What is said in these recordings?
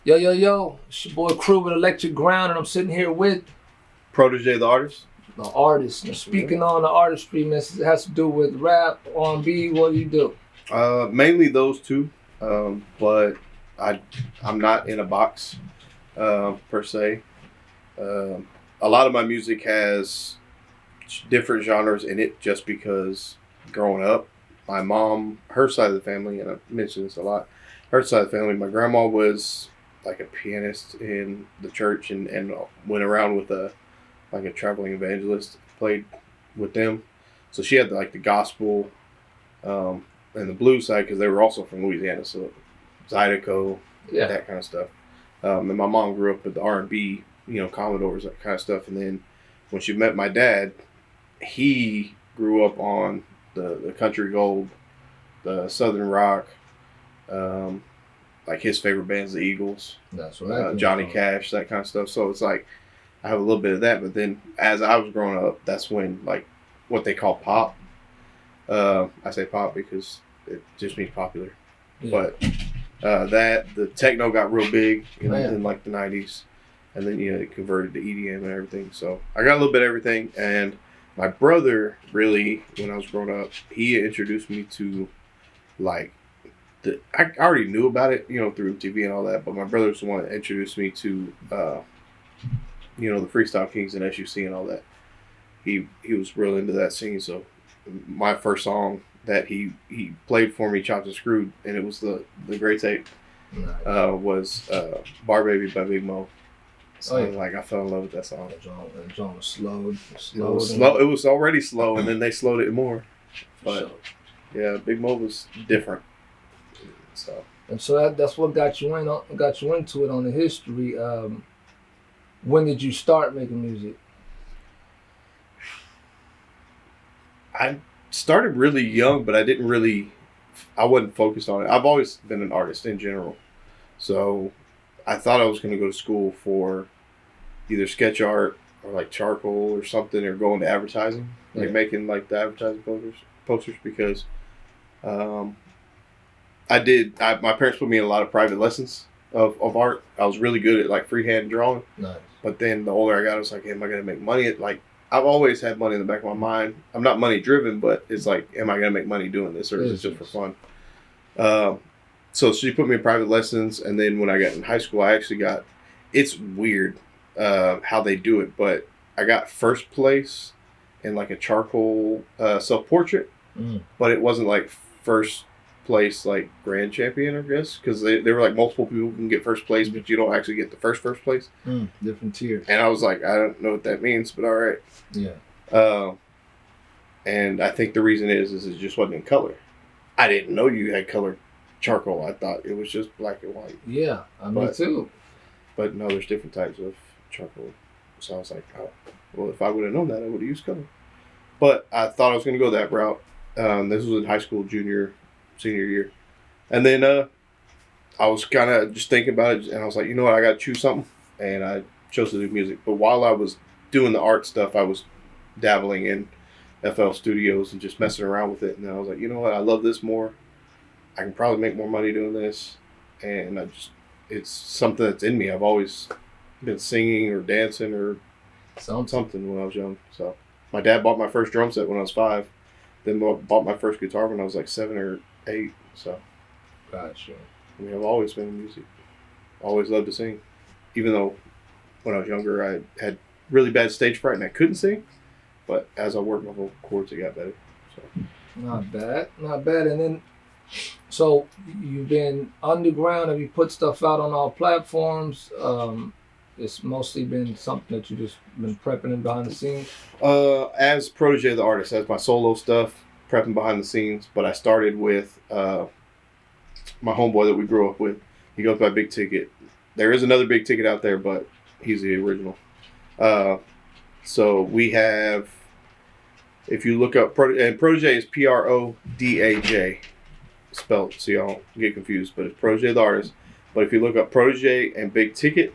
Yo, yo, yo, it's your boy Crew with Electric Ground, and I'm sitting here with Proda J, the artist. the artist. Now, speaking on the artistry, man, it has to do with rap, R&B. What do you do? Mainly those two, but I'm not in a box per se. A lot of my music has different genres in it just because growing up, my mom, her side of the family, and I mention this a lot, her side of the family, my grandma was like a pianist in the church and went around with a traveling evangelist, played with them. So she had like the gospel and the blues side because they were also from Louisiana, so Zydeco, Yeah. that kind of stuff. And my mom grew up with the R&B, Commodores, that kind of stuff. And then when she met my dad, he grew up on the country gold, the southern rock. Like his favorite band's the Eagles, That's what I Johnny Cash, that kind of stuff. So it's like I have a little bit of that. But then as I was growing up, that's when like what they call pop. I say pop because it just means popular. Yeah. But the techno got real big in like the 90s. And then, it converted to EDM and everything. So I got a little bit of everything. And my brother, really, when I was growing up, he introduced me to like, I already knew about it, through TV and all that. But my brother was the one that introduced me to, the Freestyle Kings and SUC and all that. He was real into that scene. So my first song that he played for me, Chopped and Screwed, and it was the great tape, was Bar Baby by Big Mo. So I fell in love with that song. The song was slowed. It was already slow, and then they slowed it more. But yeah, Big Mo was different. So that's what got you into it on the history. When did you start making music? I started really young, but I wasn't focused on it. I've always been an artist in general. So I thought I was going to go to school for either sketch art or like charcoal or something, or go into advertising, like making like the advertising posters because my parents put me in a lot of private lessons of art. I was really good at like freehand drawing. Nice. But then the older I got, I was like, am I going to make money? I've always had money in the back of my mind. I'm not money driven, but it's like, am I going to make money doing this, or is it just for fun? So she put me in private lessons, and then when I got in high school, I actually got, it's weird how they do it, but I got first place in like a charcoal self-portrait, but it wasn't like first place like grand champion, I guess, because they were like multiple people can get first place, but you don't actually get the first place. Different tiers. And I was like, I don't know what that means, but all right. Yeah. And I think the reason is it just wasn't in color. I didn't know you had color charcoal. I thought it was just black and white. Yeah, me too. But no, there's different types of charcoal. So I was like, oh, well, if I would have known that, I would have used color. But I thought I was going to go that route. This was in high school, senior year. And then I was kind of just thinking about it, and I was like, you know what, I got to choose something. And I chose to do music. But while I was doing the art stuff, I was dabbling in FL Studios and just messing around with it. And then I was like, you know what, I love this more. I can probably make more money doing this. And it's something that's in me. I've always been singing or dancing or something when I was young. So my dad bought my first drum set when I was 5. Then bought my first guitar when I was like 7 or 8. So Gotcha. I mean, I've always been in music. Always loved to sing. Even though when I was younger, I had really bad stage fright and I couldn't sing. But as I worked my vocal cords, it got better. So. Not bad. And then, so you've been underground. Have you put stuff out on all platforms? It's mostly been something that you just been prepping in behind the scenes? As Proda J, the artist, that's my solo stuff, prepping behind the scenes. But I started with my homeboy that we grew up with. He goes by Big Ticket. There is another Big Ticket out there, but he's the original. So we have, if you look up, Proda J is Prodaj, spelled so y'all don't get confused, but it's Proda J, the artist. But if you look up Proda J and Big Ticket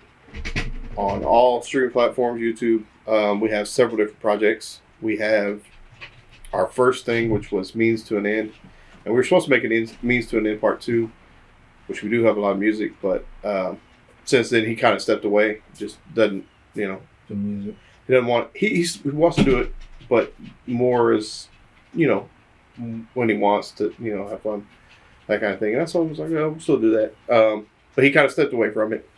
on all streaming platforms, YouTube, we have several different projects. We have our first thing, which was Means to an End. And we were supposed to make an Means to an End Part 2, which we do have a lot of music, but since then he kind of stepped away. Just doesn't, The music. he doesn't want. He wants to do it, but more as, when he wants to, have fun, that kind of thing. And that's all I was like, oh, we'll still do that. But he kind of stepped away from it.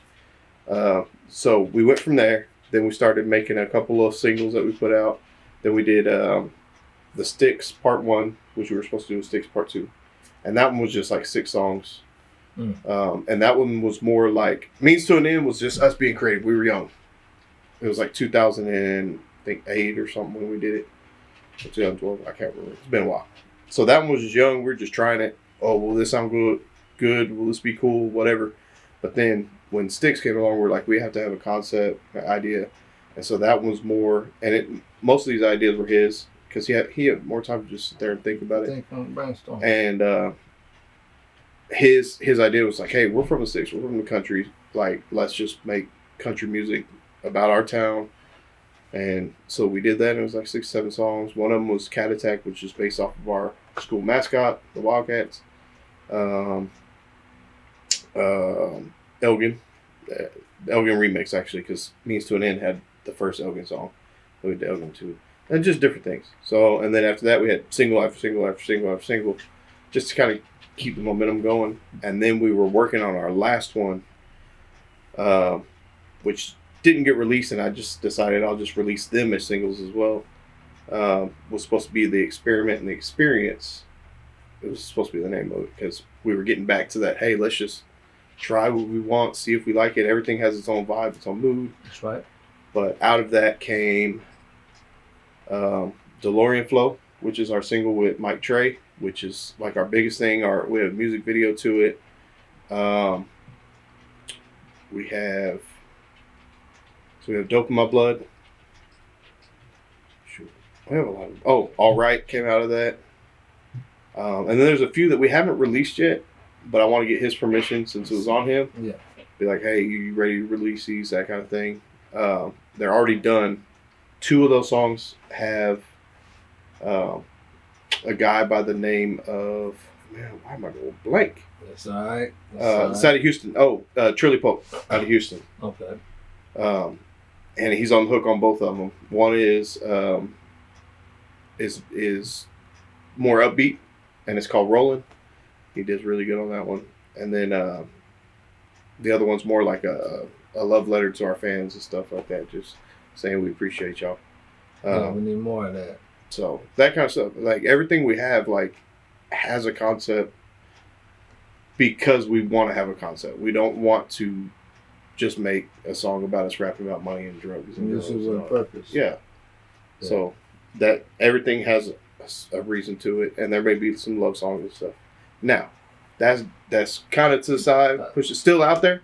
So we went from there. Then we started making a couple of singles that we put out. Then we did the Sticks Part 1, which we were supposed to do with Sticks Part 2. And that one was just like 6 songs. And that one was more like, Means to an End was just us being creative. We were young. It was like 2008 or something when we did it. Or 2012, I can't remember. It's been a while. So that one was just young. We were just trying it. Oh, will this sound good? Good. Will this be cool? Whatever. But then when Sticks came along, we're like, we have to have a concept, an idea. And so that was more, and most of these ideas were his, because he had more time to just sit there and think about it. Think on brainstorm. And his idea was like, hey, we're from the Sticks, we're from the country, like, let's just make country music about our town. And so we did that, and it was like 6, 7 songs. One of them was Cat Attack, which is based off of our school mascot, the Wildcats. Elgin. The Elgin remix, actually, because Means to an End had the first Elgin song. We did Elgin too. And just different things. So, and then after that, we had single after single after single after single, just to kind of keep the momentum going. And then we were working on our last one, which didn't get released, and I just decided I'll just release them as singles as well. Was supposed to be The Experiment and The Experience. It was supposed to be the name of it, because we were getting back to that, hey, let's just try what we want, see if we like it. Everything has its own vibe, its own mood. That's right. But out of that came DeLorean Flow, which is our single with Mike Trey, which is like our biggest thing. We have a music video to it. We have Dope in My Blood. Shoot. We have a lot of, All Right came out of that. And then there's a few that we haven't released yet, but I want to get his permission since it was on him. Yeah. Be like, hey, you ready to release these, that kind of thing. They're already done. 2 of those songs have a guy by the name of, man, why am I going blank? That's all right. That's it's out of Houston. Trilly Pope out of Houston. Okay. And he's on the hook on both of them. One is more upbeat, and it's called Rollin'. He does really good on that one. And then the other one's more like a love letter to our fans and stuff like that. Just saying we appreciate y'all. Yeah, we need more of that. So that kind of stuff. Like everything we have, like, has a concept because we want to have a concept. We don't want to just make a song about us rapping about money and drugs. And this is with a purpose. Yeah. So that everything has a reason to it, and there may be some love songs and stuff. Now, that's kind of to the side, push it still out there.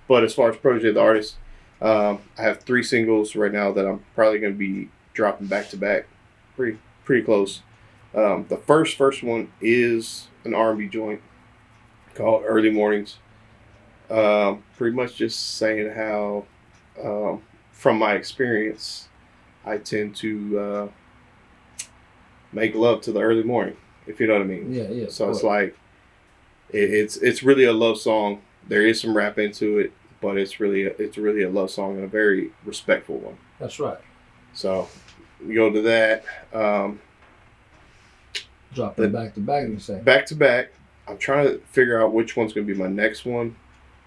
But as far as Proda J, the artist, I have 3 singles right now that I'm probably going to be dropping back to back, pretty close. The first one is an R&B joint called Early Mornings. Pretty much just saying how, from my experience, I tend to make love to the early morning, if you know what I mean. Yeah. So it's like, it's really a love song. There is some rap into it, but it's really a love song and a very respectful one. That's right. So we go to that. Drop them back to back, you say? Back to back. I'm trying to figure out which one's going to be my next one,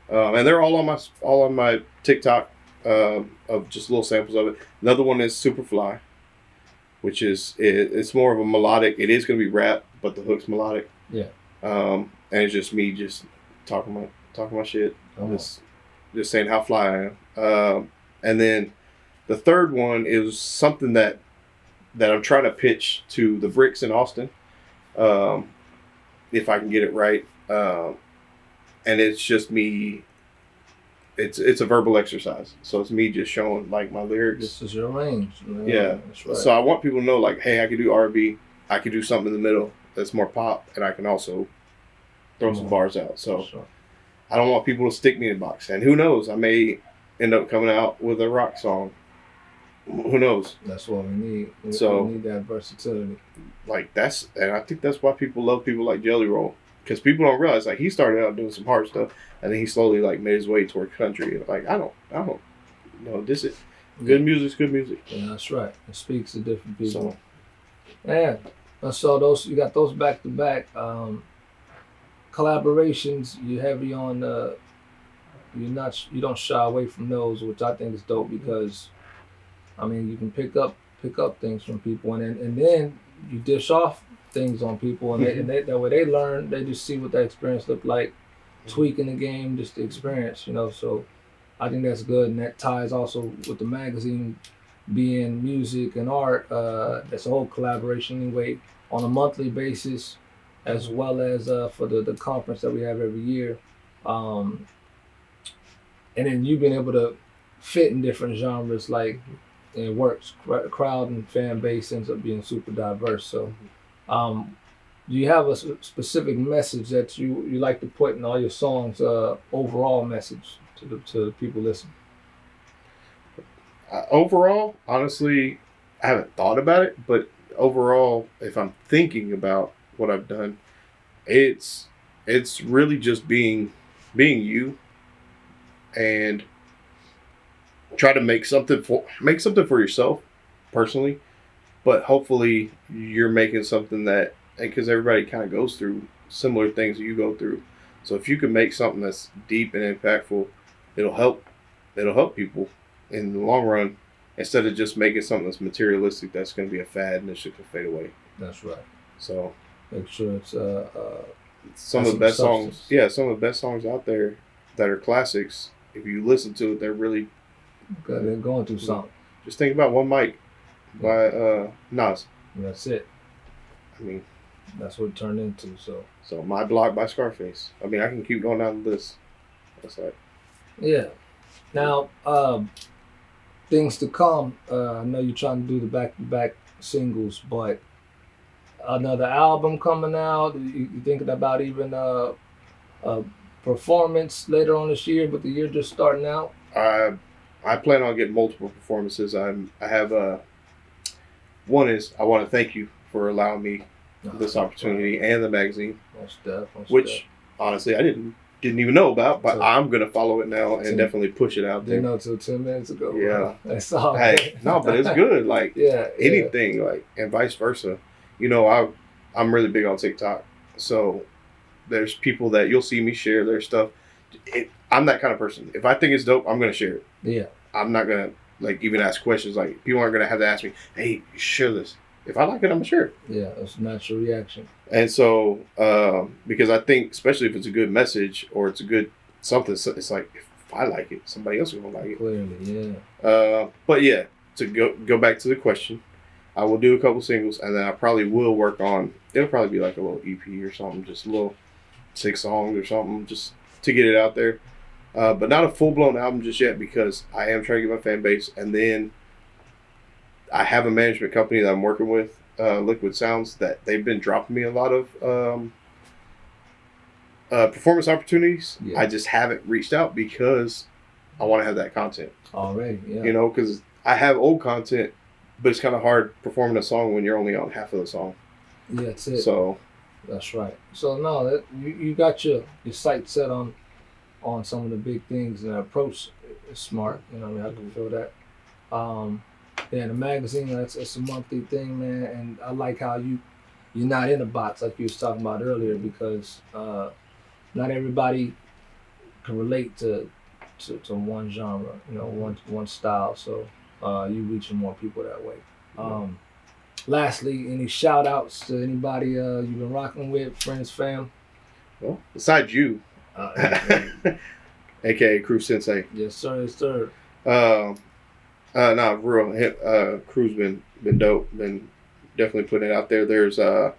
and they're all on my TikTok of just little samples of it. Another one is Superfly, which is it's more of a melodic. It is going to be rap, but the hook's melodic. Yeah. And it's just me just talking my shit, just saying how fly I am. And then the third one is something that I'm trying to pitch to the Bricks in Austin, if I can get it right. And it's just me. It's a verbal exercise, so it's me just showing like my lyrics. This is your range. Yeah, that's right. So I want people to know, like, hey, I can do R&B, I can do something in the middle that's more pop, and I can also throw some bars out. So Sure. I don't want people to stick me in a box. And who knows, I may end up coming out with a rock song. Who knows? That's what we need. We need that versatility. Like and I think that's why people love people like Jelly Roll, because people don't realize like he started out doing some hard stuff, and then he slowly like made his way toward country. Like I don't, this is good music's good music. Yeah, that's right. It speaks to different people. So, yeah, I saw those. You got those back to back collaborations. You heavy on. You don't shy away from those, which I think is dope because, I mean, you can pick up things from people, and then you dish off things on people, and that way they learn. They just see what that experience looked like, tweaking the game, just the experience, So I think that's good, and that ties also with the magazine being music and art. That's a whole collaboration anyway on a monthly basis, as well as for the conference that we have every year. And then you've been able to fit in different genres, like it works. Crowd and fan base ends up being super diverse. So, do you have a specific message that you like to put in all your songs? Overall message to the people listening. Overall, honestly, I haven't thought about it, but overall, if I'm thinking about what I've done, it's really just being you. And try to make something for yourself personally, but hopefully you're making something that, because everybody kind of goes through similar things that you go through. So if you can make something that's deep and impactful, it'll help people in the long run, instead of just making something that's materialistic that's going to be a fad and it's just going to fade away. That's right. So make sure it's some of the best songs. Yeah, some of the best songs out there that are classics. If you listen to it, they're really good. They're going through something. Just think about One Mic by Nas. That's it. I mean, that's what it turned into. So My Block by Scarface. I mean, I can keep going down the list. That's like, yeah. Now, things to come. I know you're trying to do the back-to-back singles, but another album coming out. You thinking about even a performance later on this year, but the year just starting out? I plan on getting multiple performances. I have one is I want to thank you for allowing me this opportunity and the magazine, which honestly I didn't even know about, but I'm gonna follow it now and definitely push it out there. Didn't know until 10 minutes ago. Yeah, that's all. Hey, no, but it's good. Like anything, yeah. Like, and vice versa. I'm really big on TikTok, so there's people that you'll see me share their stuff. I'm that kind of person. If I think it's dope, I'm gonna share it. Yeah. I'm not gonna even ask questions. Like, people aren't gonna have to ask me, "Hey, share this." If I like it, I'm gonna share it. Yeah, it's a natural reaction. And so, because I think, especially if it's a good message or it's a good something, it's like, if I like it, somebody else is gonna like it. Clearly, yeah. But yeah, to go back to the question, I will do a couple singles, and then I probably will work on. It'll probably be like a little EP or something, just a little 6 songs or something, just to get it out there. But not a full-blown album just yet, because I am trying to get my fan base. And then I have a management company that I'm working with, Liquid Sounds, that they've been dropping me a lot of performance opportunities. Yeah. I just haven't reached out because I want to have that content. Already, yeah. Because I have old content, but it's kind of hard performing a song when you're only on half of the song. Yeah, that's it. So that's right. So no, you got your sight set on some of the big things, and the approach is smart. I can feel that. Yeah, the magazine, it's a monthly thing, man, and I like how you're not in a box like you was talking about earlier, because not everybody can relate to one genre, one style. So you reaching more people that way. Lastly, any shout outs to anybody you've been rocking with, friends, fam? Well, besides you, aka Crew Sensei. Yes, sir. Yes, sir. Real. Crew's been dope. Been definitely putting it out there. There's so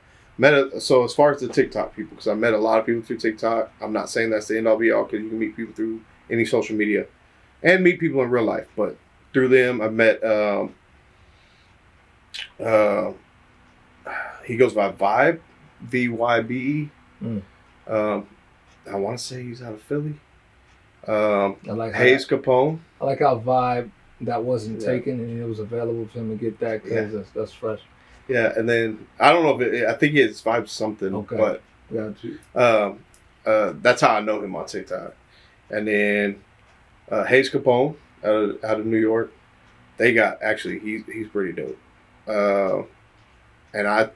as far as the TikTok people, because I met a lot of people through TikTok. I'm not saying that's the end all be all, because you can meet people through any social media and meet people in real life. But through them, I've met. He goes by Vibe, VYBE. I want to say he's out of Philly. I like Hayes Capone. I like how Vibe that wasn't taken and it was available for him to get that, because that's fresh. Yeah, and then I don't know if I think it's Vibe something, but Got you. That's how I know him on TikTok. And then Hayes Capone out of New York. They got actually he's pretty dope. And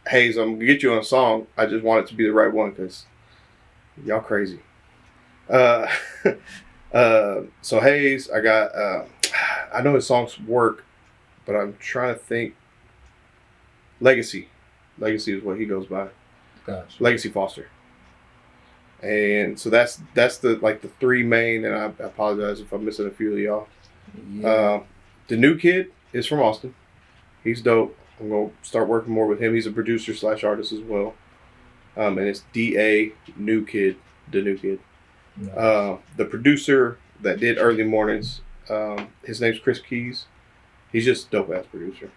Hayes, I'm gonna get you on a song. I just want it to be the right one because y'all crazy. Uh, so Hayes, I got. I know his songs work, but I'm trying to think. Legacy is what he goes by. Gotcha. Legacy Foster. And so that's the three main. And I apologize if I'm missing a few of y'all. Yeah. The new kid is from Austin. He's dope. I'm gonna start working more with him. He's a producer / artist as well. And it's DA New Kid, the new kid. Nice. The producer that did Early Mornings, his name's Chris Keys. He's just a dope ass producer.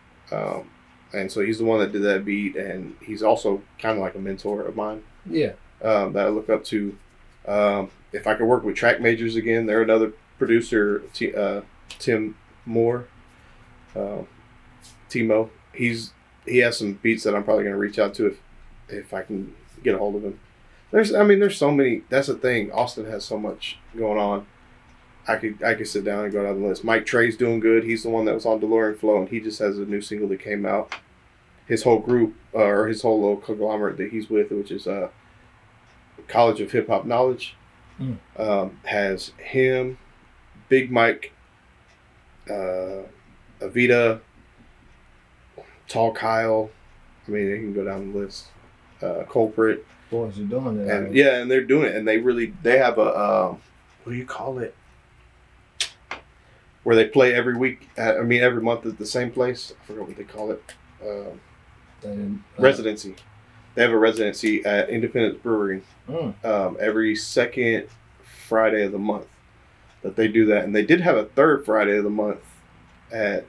And so he's the one that did that beat, and he's also kind of like a mentor of mine. Yeah. That I look up to. If I could work with Track Majors again, they're another producer, Tim Moore. Timo. He has some beats that I'm probably going to reach out to if I can get a hold of him. There's so many. That's the thing. Austin has so much going on. I could sit down and go down the list. Mike Trey's doing good. He's the one that was on DeLorean Flow, and he just has a new single that came out. His whole group, or his whole little conglomerate that he's with, which is College of Hip Hop Knowledge, has him, Big Mike, Avita, Tall Kyle. I mean, they can go down the list. Culprit. Boys are doing it. And and they're doing it, and they have a what do you call it? Where they play every week. Every month at the same place. I forgot what they call it. Residency. They have a residency at Independence Brewery every second Friday of the month. That they do that, and they did have a third Friday of the month at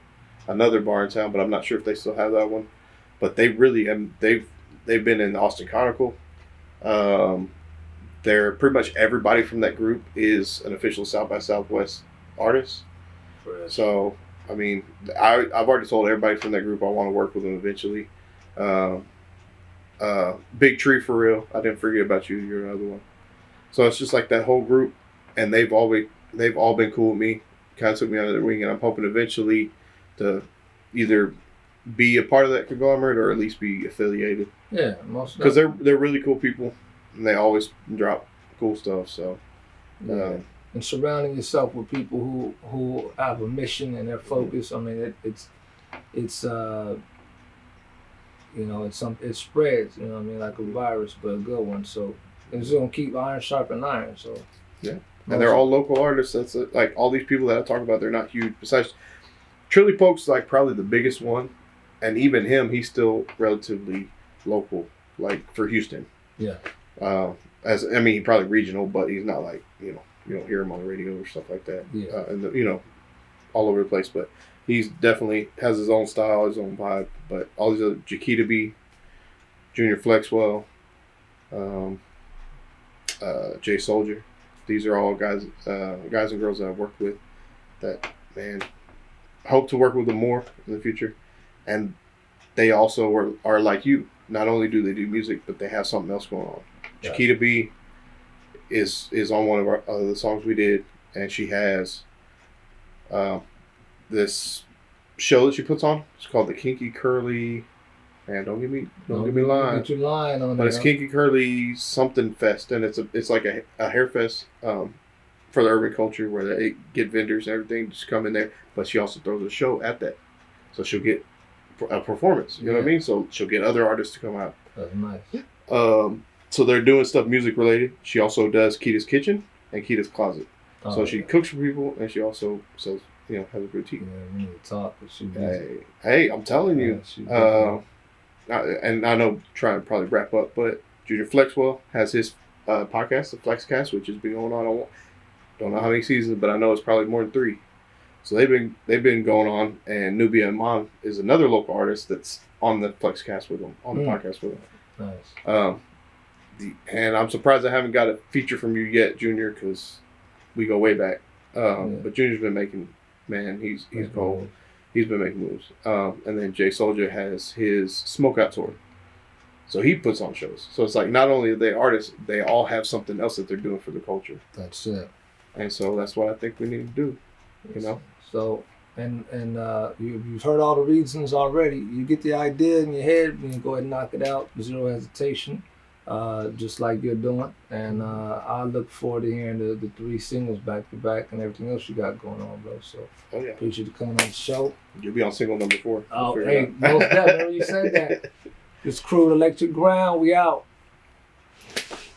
another bar in town, but I'm not sure if they still have that one. But they really they've been in the Austin Chronicle. They're pretty much everybody from that group is an official South by Southwest artist. Right. So I've already told everybody from that group I want to work with them eventually. Big Tree for real. I didn't forget about you. You're another one. So it's just like that whole group, and they've all been cool with me. Kind of took me under their wing, and I'm hoping eventually to either be a part of that conglomerate or at least be affiliated. Yeah, most because they're really cool people, and they always drop cool stuff. So, and surrounding yourself with people who have a mission and they're focused. I mean, it spreads. You know what I mean, like a virus, but a good one. So it's gonna keep iron sharpening iron. So yeah, and they're all local artists. That's it. Like all these people that I talk about, they're not huge. Besides, Trilly Polk's like probably the biggest one. And even him, he's still relatively local, like for Houston. Yeah. He's probably regional, but he's not like you don't hear him on the radio or stuff like that. Yeah. All over the place. But he's definitely has his own style, his own vibe. But all these other Jaquita B, Junior Flexwell, Jay Soldier, these are all guys and girls that I've worked with. That hope to work with them more in the future. And they also are like you. Not only do they do music, but they have something else going on. Yeah. Jaquita B is on one of the songs we did, and she has this show that she puts on. It's called the Kinky Curly. Man, don't give me line. Get your line on but it's Kinky Curly something fest, and it's like a hair fest for the urban culture where they get vendors and everything just come in there. But she also throws a show at that, so she'll get a performance, you know what I mean? So she'll get other artists to come out. That's nice. So they're doing stuff music related. She also does Kita's Kitchen and Kita's Closet. So she cooks for people, and she also sells, has a boutique. Yeah, we need to talk. Hey, I'm telling you. And I know trying to probably wrap up, but Junior Flexwell has his podcast, the Flexcast, which has been going on. I don't know how many seasons, but I know it's probably more than 3. So they've been going on, and Nubia Iman is another local artist that's on the Flexcast with them, on the podcast with them. Nice. And I'm surprised I haven't got a feature from you yet, Junior, because we go way back. But Junior's been making, he's cold. He's been making moves. And then Jay Soldier has his Smokeout tour. So he puts on shows. So it's like not only are they artists, they all have something else that they're doing for the culture. That's it. And so that's what I think we need to do. You know. So you've heard all the reasons already. You get the idea in your head, and you go ahead and knock it out, zero hesitation, just like you're doing. And I look forward to hearing the 3 singles back to back and everything else you got going on, bro. So appreciate you coming on the show. You'll be on single number 4. Oh, hey, most definitely you said that. This crew, Electric Ground, we out.